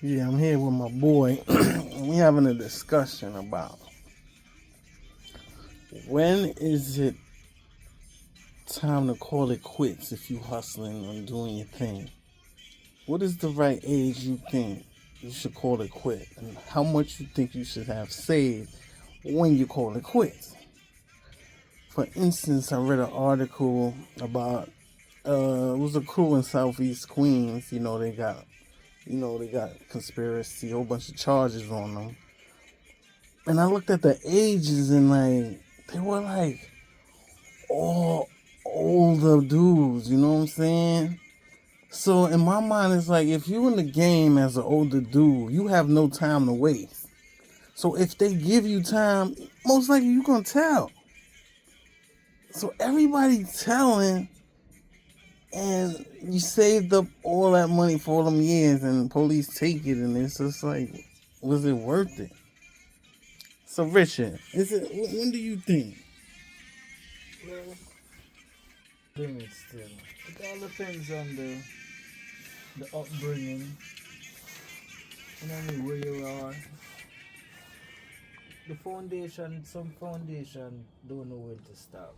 Yeah, I'm here with my boy. We having a discussion about when is it time to call it quits if you hustling and doing your thing. What is the right age you think you should call it quit, and how much you think you should have saved when you call it quits? For instance, I read an article about it was a crew in Southeast Queens. They got conspiracy, a whole bunch of charges on them. And I looked at the ages and they were like all older dudes, you know what I'm saying? So in my mind it's like if you in the game as an older dude, you have no time to waste. So if they give you time, most likely you gonna tell. So everybody telling and you saved up all that money for all them years and police take it and it's just like, was it worth it? So Richard, when do you think? Well, limit still. It all depends on the upbringing, where you are. Some foundation don't know when to stop.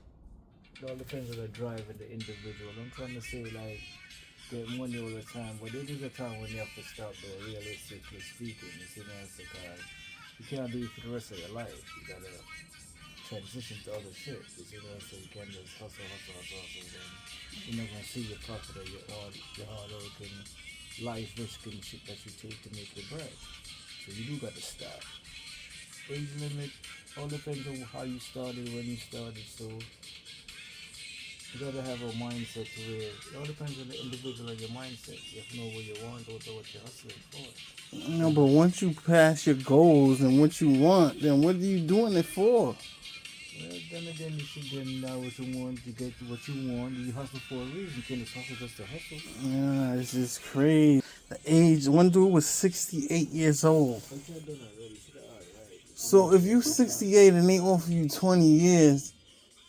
It all depends on the drive of the individual. I'm trying to say like get money all the time, but there is a time when you have to stop though, realistically speaking. You see what I'm saying? Because you can't do it for the rest of your life. You gotta transition to other shit. You see what I'm saying? You can't just hustle. Then you're not gonna see your profit or your hard work and life risk and shit that you take to make your bread. So you do gotta stop. Age limit all depends on how you started, when you started. So you gotta have a mindset to where it all depends on the individual and your mindset. You have to know what you want or what you're hustling for. No, but once you pass your goals and what you want, then what are you doing it for? Well, then again, you should then know what you want to get what you want. You hustle for a reason. You can't just hustle just to hustle. Yeah, it's just crazy. The age, one dude was 68 years old. So if you 68 and they offer you 20 years,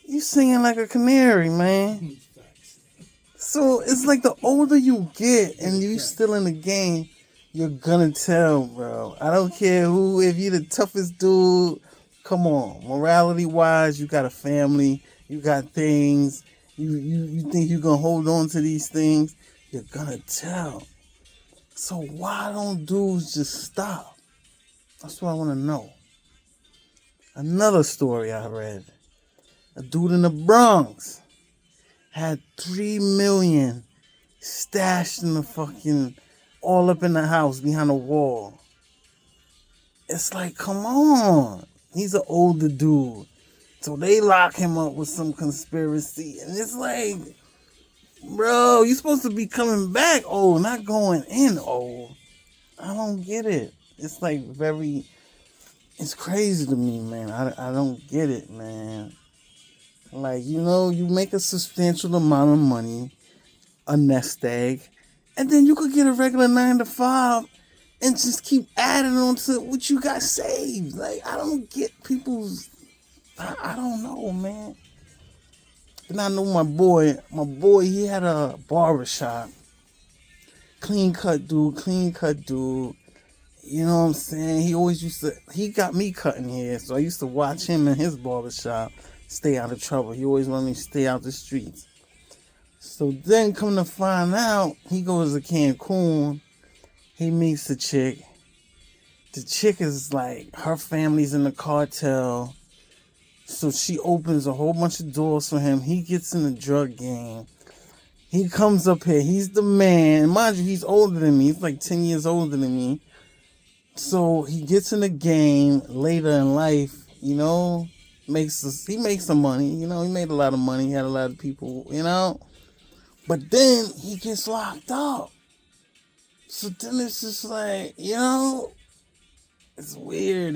you singing like a canary, man. So it's like the older you get and you still in the game, you're gonna tell, bro. I don't care who, if you're the toughest dude, come on. Morality wise, you got a family, you got things, you think you're gonna hold on to these things, you're gonna tell. So why don't dudes just stop? That's what I wanna know. Another story I read. A dude in the Bronx had 3 million stashed in the fucking all up in the house behind the wall. It's like, come on. He's an older dude. So they lock him up with some conspiracy. And it's like, bro, you supposed to be coming back old, not going in old. I don't get it. It's like it's crazy to me, man. I don't get it, man. Like, you make a substantial amount of money, a nest egg, and then you could get a regular 9 to 5 and just keep adding on to what you got saved. Like, I don't get people's, I don't know, man. And I know my boy, he had a barber shop. Clean cut dude. You know what I'm saying? He got me cutting hair, so I used to watch him in his barber shop, stay out of trouble. He always wanted me to stay out the streets. So then come to find out, he goes to Cancun. He meets the chick. The chick is like, her family's in the cartel. So she opens a whole bunch of doors for him. He gets in the drug game. He comes up here. He's the man. Mind you, he's older than me. He's like 10 years older than me. So he gets in the game later in life, he makes some money, he made a lot of money, he had a lot of people, but then he gets locked up. So then it's just like, it's weird.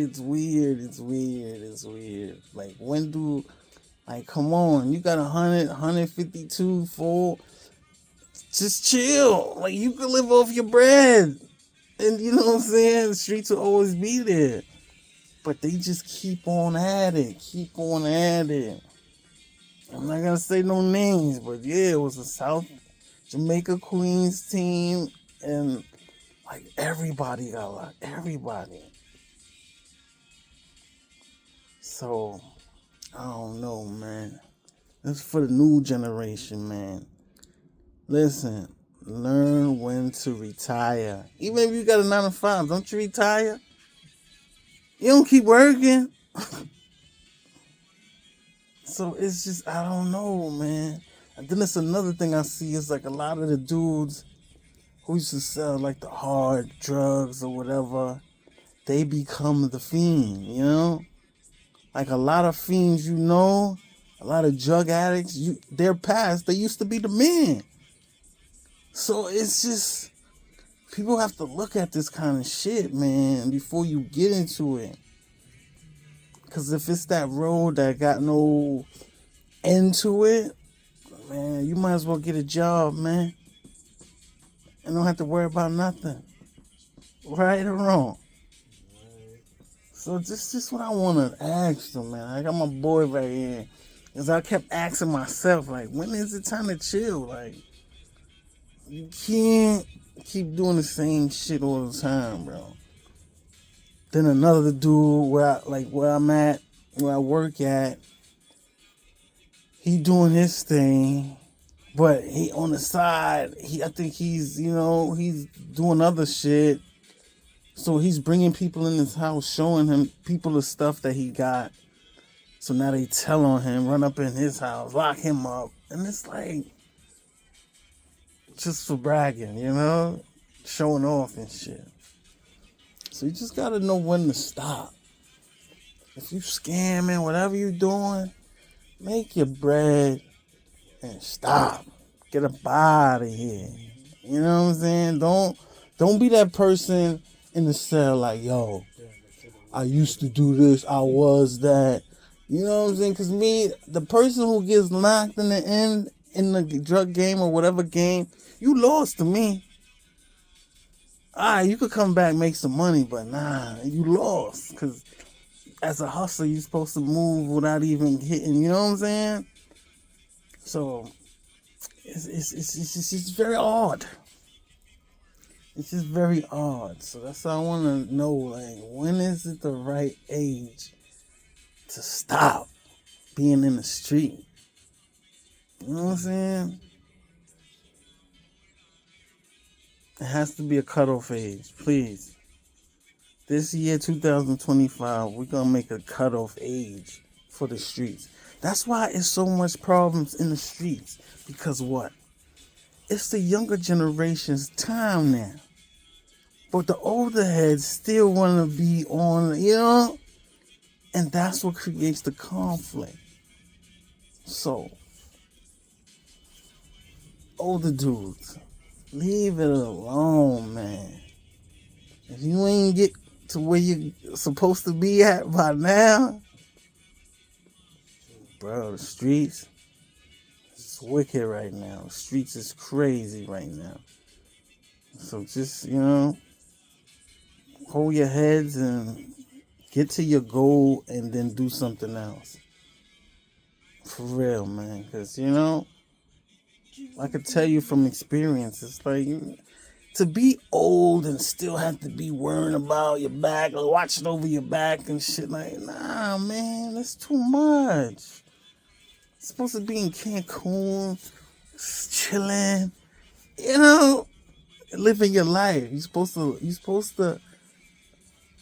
Like, come on, you got 152 full, just chill. Like, you can live off your bread. And you know what I'm saying? The streets will always be there. But they just keep on at it. I'm not going to say no names, but yeah, it was a South Jamaica Queens team. And Like everybody got locked. Everybody. So I don't know, man. This is for the new generation, man. Listen, learn when to retire. Even if you got a 9 to 5, don't you retire? You don't keep working. So it's just, I don't know, man. And then it's another thing I see is like a lot of the dudes who used to sell like the hard drugs or whatever, they become the fiend, you know? Like a lot of fiends, you know, a lot of drug addicts, they're past, they used to be the men. So it's just, people have to look at this kind of shit, man, before you get into it. Because if it's that road that got no end to it, man, you might as well get a job, man. And don't have to worry about nothing. Right or wrong. So this is what I want to ask them, man. I got my boy right here. Because I kept asking myself, like, when is it time to chill? Like, you can't keep doing the same shit all the time, bro. Then another dude where I'm at, where I work at, he doing his thing, but he on the side, I think he's doing other shit. So he's bringing people in his house, showing him people the stuff that he got. So now they tell on him, run up in his house, lock him up. And it's like, just for bragging, you know? Showing off and shit. So you just gotta know when to stop. If you scamming, whatever you doing, make your bread and stop. Get up out of here. You know what I'm saying? Don't be that person in the cell like, yo, I used to do this, I was that. You know what I'm saying? Because the person who gets locked in the end in the drug game or whatever game, you lost to me. Alright, you could come back, make some money, but nah, you lost. Because as a hustler, you're supposed to move without even hitting, you know what I'm saying? So, it's just very odd. It's just very odd. So that's how I want to know, like, when is it the right age to stop being in the street? You know what I'm saying? It has to be a cutoff age, please. This year, 2025, we're going to make a cutoff age for the streets. That's why it's so much problems in the streets. Because what? It's the younger generation's time now. But the older heads still want to be on, you know? And that's what creates the conflict. So, older dudes, leave it alone, man. If you ain't get to where you're supposed to be at by now, bro, the streets, it's wicked right now. The streets is crazy right now. So just, hold your heads and get to your goal and then do something else. For real, man. Because, I could tell you from experience, it's like, to be old and still have to be worrying about your back or watching over your back and shit, like, nah, man, that's too much. You're supposed to be in Cancun, chilling, living your life. You're supposed to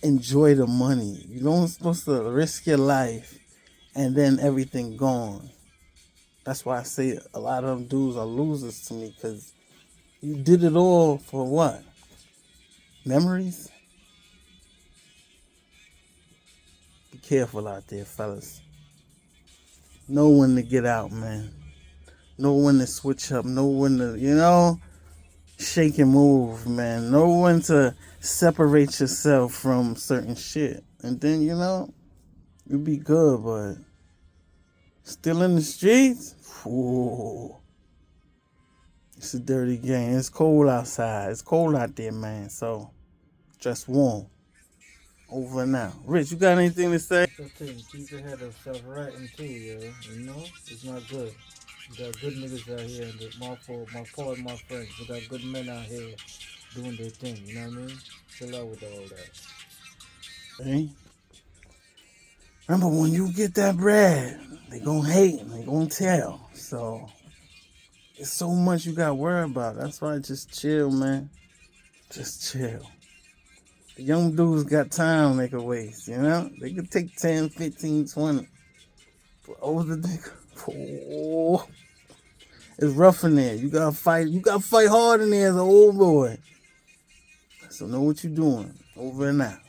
enjoy the money. You don't supposed to risk your life and then everything gone. That's why I say a lot of them dudes are losers to me, because you did it all for what? Memories? Be careful out there, fellas. Know when to get out, man. Know when to switch up. Know when to, shake and move, man. Know when to separate yourself from certain shit. And then, you'll be good, but still in the streets? Ooh. It's a dirty game. It's cold outside. It's cold out there, man. So, just warm. Over now. Rich, you got anything to say? That's the thing. Keep your head of self-writing too, yo. It's not good. We got good niggas out here, and my friends. We got good men out here doing their thing, you know what I mean? Chill out with all that. See? Remember, when you get that bread, they gonna hate and they gonna tell. So, it's so much you gotta worry about. That's why just chill, man. Just chill. The young dudes got time they can waste, you know? They could take 10, 15, 20. But older nigga, oh, it's rough in there. You gotta fight hard in there as an old boy. So know what you're doing. Over and out.